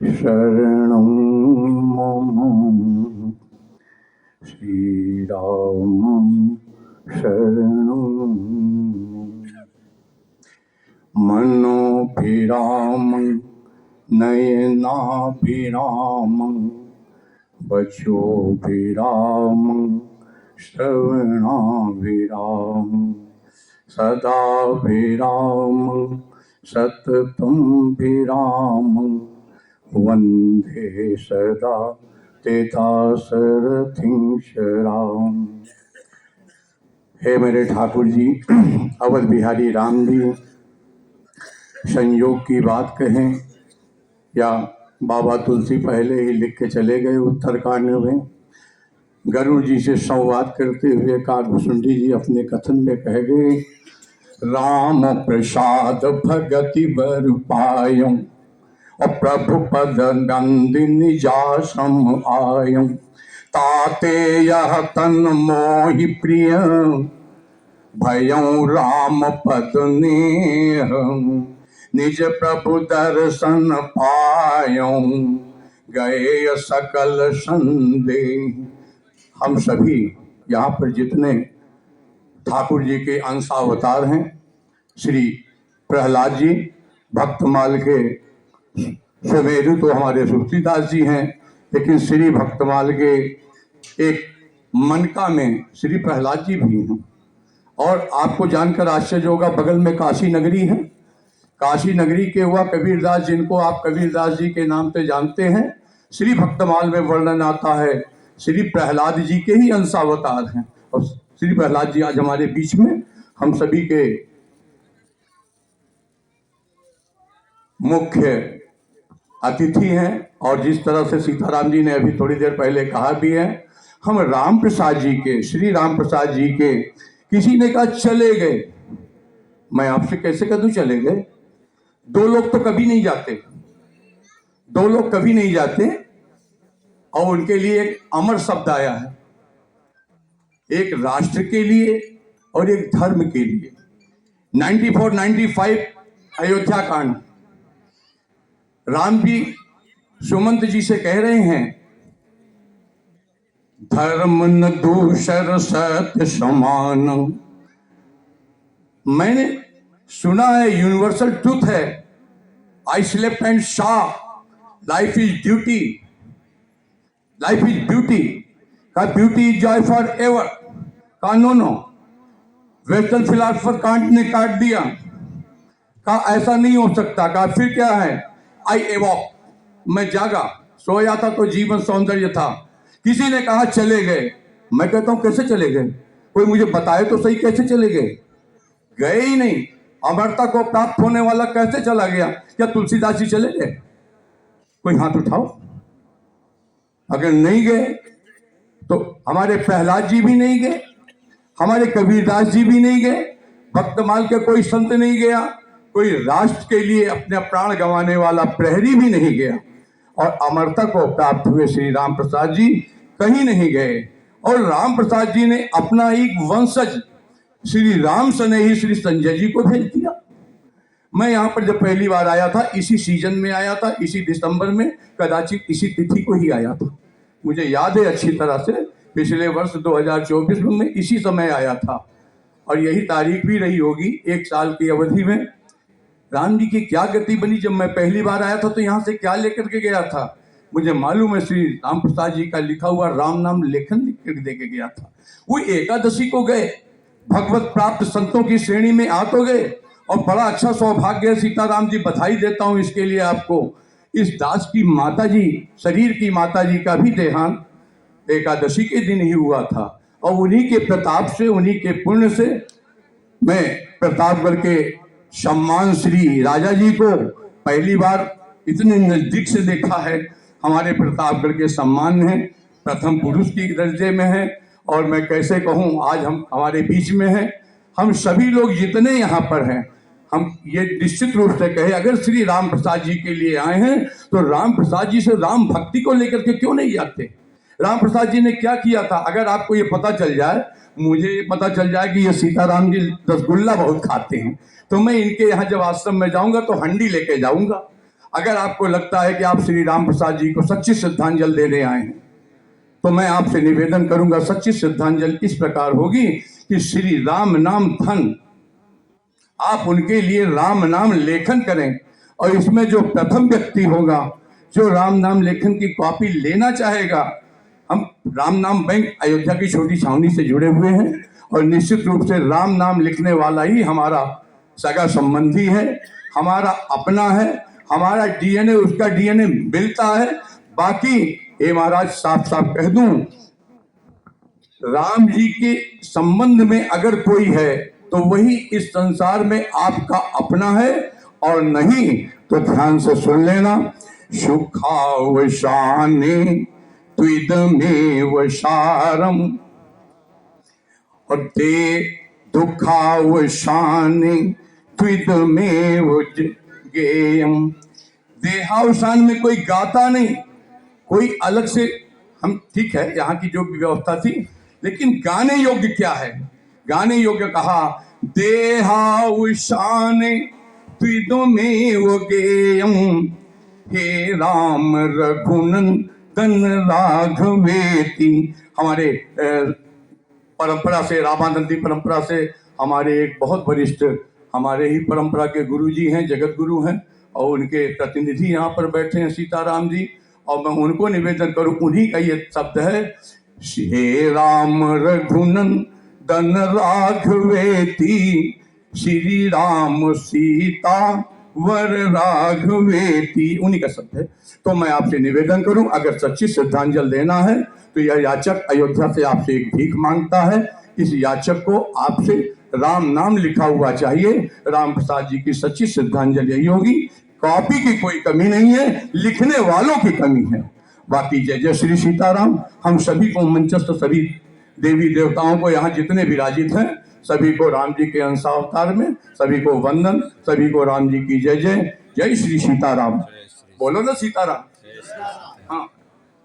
शरणं मम श्रीरामं शरणं मनोभिरामं नयनाभिरामं वचोभिरामं श्रवणाभिरामं सदा विरामं सततं विरामं वन्दे सदा तेतासरथिं शराम। हे मेरे ठाकुर जी, अवध बिहारी राम जी, संयोग की बात कहें या बाबा तुलसी पहले ही लिख के चले गए उत्तरकांड में। गरुड़ जी से संवाद करते हुए काकभुसुंडी जी अपने कथन में कह गए, राम प्रसाद भगति बर पायं और प्रभु पद नंदिनी जासम आयं ताते यह तन मोहि प्रिय भयं राम पद नेह निज प्रभु दर्शन पायं गए सकल संदेह। हम सभी यहाँ पर जितने ठाकुर जी के अंशावतार हैं, श्री प्रहलाद जी भक्तमाल के सुमेरु तो हमारे तुलसीदास जी हैं, लेकिन श्री भक्तमाल के एक मनका में श्री प्रहलाद जी भी हैं। और आपको जानकर आश्चर्य होगा, बगल में काशी नगरी है। काशी नगरी के हुआ कबीरदास, जिनको आप कबीरदास जी के नाम से जानते हैं, श्री भक्तमाल में वर्णन आता है श्री प्रहलाद जी के ही अंशावतार हैं। और श्री प्रहलाद जी आज हमारे बीच में हम सभी के मुख्य अतिथि हैं। और जिस तरह से सीताराम जी ने अभी थोड़ी देर पहले कहा भी है, हम राम प्रसाद जी के, श्री राम प्रसाद जी के, किसी ने कहा चले गए, मैं आपसे कैसे कह दूं चले गए? दो लोग तो कभी नहीं जाते, दो लोग कभी नहीं जाते। और उनके लिए एक अमर शब्द आया है, एक राष्ट्र के लिए और एक धर्म के लिए। 94-95 अयोध्या कांड, राम जी सुमंत जी से कह रहे हैं, धर्म न दूसर सत्य समान। मैंने सुना है यूनिवर्सल ट्रूथ है, I slept and saw life is duty, life is beauty. का beauty is joy forever, का नो वेस्टर्न फिलोसफर कांट ने काट दिया, का ऐसा नहीं हो सकता। का फिर क्या है, आई एवॉक, मैं जागा, सोया था तो जीवन सौंदर्य था। किसी ने कहा चले गए, मैं कहता हूं कैसे चले गए? कोई मुझे बताए तो सही, कैसे चले गए? गए ही नहीं। अमरता को प्राप्त होने वाला कैसे चला गया? क्या तुलसीदास जी चले गए? कोई हाथ उठाओ। अगर नहीं गए तो हमारे प्रहलाद जी भी नहीं गए, हमारे कबीरदास जी भी नहीं गए, भक्तमाल के कोई संत नहीं गया, कोई राष्ट्र के लिए अपने प्राण गंवाने वाला प्रहरी भी नहीं गया। और अमरता को प्राप्त हुए श्री राम प्रसाद जी कहीं नहीं गए। और राम प्रसाद जी ने अपना एक वंशज श्री राम सने ही श्री संजय जी को भेज दिया। मैं यहाँ पर जब पहली बार आया था, इसी सीजन में आया था, इसी दिसंबर में, कदाचित इसी तिथि को ही आया था। मुझे याद है अच्छी तरह से, पिछले वर्ष 2024 में मैं इसी समय आया था। और यही तारीख भी रही होगी, एक साल की अवधि में राम जी की क्या गति बनी। जब मैं पहली बार आया था तो यहाँ से क्या लेकर के गया था, मुझे मालूम है, श्री राम प्रसाद जी का लिखा हुआ राम नाम लेखन लिख कर दे के गया था। वो एकादशी को गए, भगवत प्राप्त संतों की श्रेणी में आ तो गए। और बड़ा अच्छा सौभाग्य है, सीताराम जी बधाई देता हूँ इसके लिए आपको। इस दास की माता जी, शरीर की माता जी का भी देहांत एकादशी के दिन ही हुआ था। और उन्हीं के प्रताप से, उन्हीं के पुण्य से मैं प्रतापगढ़ के सम्मान श्री राजा जी को पहली बार इतने नजदीक से देखा है। हमारे प्रतापगढ़ के सम्मान में प्रथम पुरुष की दर्जे में है। और मैं कैसे कहूँ, आज हम हमारे बीच में हैं। हम सभी लोग जितने यहाँ पर हैं, हम ये निश्चित रूप से कहें, अगर श्री राम प्रसाद जी के लिए आए हैं तो राम प्रसाद जी से राम भक्ति को लेकर के क्यों नहीं जाते? राम प्रसाद जी ने क्या किया था? अगर आपको ये पता चल जाए, मुझे ये पता चल जाए कि ये सीताराम जी रसगुल्ला बहुत खाते हैं, तो मैं इनके यहाँ जब आश्रम में जाऊंगा तो हंडी लेके जाऊंगा। अगर आपको लगता है कि आप श्री राम प्रसाद जी को सच्ची श्रद्धांजलि देने आए हैं, तो मैं आपसे निवेदन करूंगा, सच्ची श्रद्धांजलि इस प्रकार होगी कि श्री राम नाम धन, आप उनके लिए राम नाम लेखन करें। और इसमें जो प्रथम व्यक्ति होगा जो राम नाम लेखन की कॉपी लेना चाहेगा, हम राम नाम बैंक अयोध्या की छोटी छावनी से जुड़े हुए हैं और निश्चित रूप से राम नाम लिखने वाला ही हमारा सगा संबंधी है, हमारा अपना है, हमारा डीएनए उसका डीएनए मिलता है। बाकी ये महाराज साफ साफ कह दूं, राम जी के संबंध में अगर कोई है तो वही इस संसार में आपका अपना है, और नहीं तो ध्यान से सुन लेना। सुखावशाने त्विदमेव सारम और ते दुखावशाने त्विदमेव गेयम। देहावसान में कोई गाता नहीं, कोई अलग से, हम ठीक है यहाँ की जो व्यवस्था थी, लेकिन गाने योग्य क्या है? गाने योग्य कहा देहावसाने त्विदमेव गेयम, हे राम रघुनंदन राघवेति। हमारे परंपरा से, रामानंदी परंपरा से, हमारे एक बहुत वरिष्ठ, हमारे ही परंपरा के गुरु जी हैं, जगत गुरु हैं, और उनके प्रतिनिधि यहाँ पर बैठे हैं सीताराम जी, और मैं उनको निवेदन करूं, उन्हीं का ये शब्द है, हे राम रघुनंदन राघवेति, श्री राम सीता वर राघवेति, उन्हीं का शब्द है। तो मैं आपसे निवेदन करूं, अगर सच्ची श्रद्धांजलि देना है तो यह याचक अयोध्या से आपसे एक भीख मांगता है, इस याचक को आपसे राम नाम लिखा हुआ चाहिए। राम प्रसाद जी की सच्ची श्रद्धांजलि यही होगी। कॉपी की कोई कमी नहीं है, लिखने वालों की कमी है। बाकी जय जय श्री सीताराम। हम सभी को मंचस्थ सभी देवी देवताओं को यहाँ जितने विराजित हैं सभी को राम जी के अंशावतार में सभी को वंदन, सभी को राम जी की जय जय। जय श्री सीताराम। बोलो ना सीताराम। हाँ।